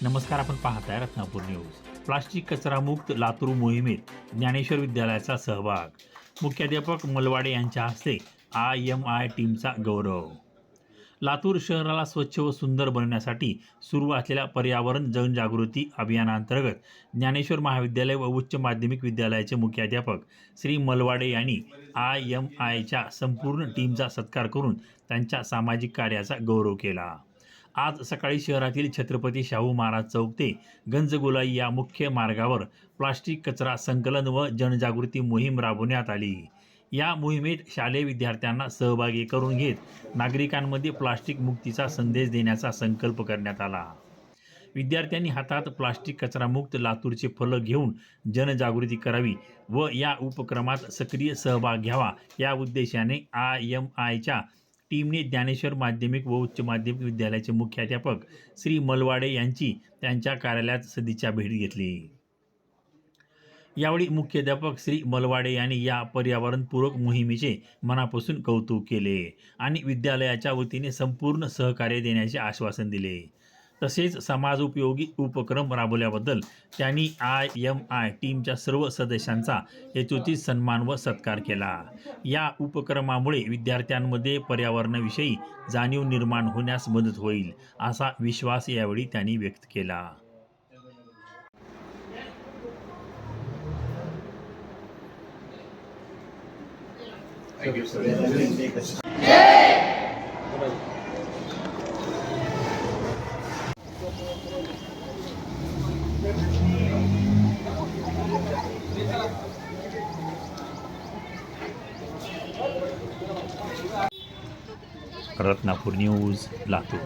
नमस्कार, आपण पाहताय रत्नापूर न्यूज. प्लास्टिक कचरामुक्त लातूर मोहिमेत ज्ञानेश्वर विद्यालयाचा सहभाग. मुख्याध्यापक मलवाडे यांच्या हस्ते IMI टीमचा गौरव. लातूर शहराला स्वच्छ व सुंदर बनवण्यासाठी सुरू असलेल्या पर्यावरण जनजागृती अभियानांतर्गत ज्ञानेश्वर महाविद्यालय व उच्च माध्यमिक विद्यालयाचे मुख्याध्यापक श्री मलवाडे यांनी IMIच्या संपूर्ण टीमचा सत्कार करून त्यांच्या सामाजिक कार्याचा गौरव केला. आज सकाळी शहरातील छत्रपती शाहू महाराज चौक ते गंजगोलाई या मुख्य मार्गावर प्लास्टिक कचरा संकलन व जनजागृती मोहीम राबवण्यात आली. या मोहिमेत शालेय विद्यार्थ्यांना सहभागी करून घेत नागरिकांमध्ये प्लास्टिक मुक्तीचा संदेश देण्याचा संकल्प करण्यात आला. विद्यार्थ्यांनी हातात प्लास्टिक कचरामुक्त लातूरचे फलक घेऊन जनजागृती करावी व या उपक्रमात सक्रिय सहभाग घ्यावा या उद्देशाने IMIच्या टीमने ज्ञानेश्वर माध्यमिक व उच्च माध्यमिक विद्यालयाचे मुख्याध्यापक श्री मलवाडे यांची त्यांच्या कार्यालयात सदिच्छा भेट घेतली. यावेळी मुख्याध्यापक श्री मलवाडे यांनी या पर्यावरणपूरक मोहिमेचे मनापासून कौतुक केले आणि विद्यालयाच्या वतीने संपूर्ण सहकार्य देण्याचे आश्वासन दिले. तसेच समाजोपयोगी उपक्रम राबवल्याबद्दल त्यांनी IMI टीमच्या सर्व सदस्यांचा यथोचित सन्मान व सत्कार केला. या उपक्रमामुळे विद्यार्थ्यांमध्ये पर्यावरणाविषयी जाणीव निर्माण होण्यास मदत होईल असा विश्वास यावेळी त्यांनी व्यक्त केला. रत्नापूर न्यूज, लातूर.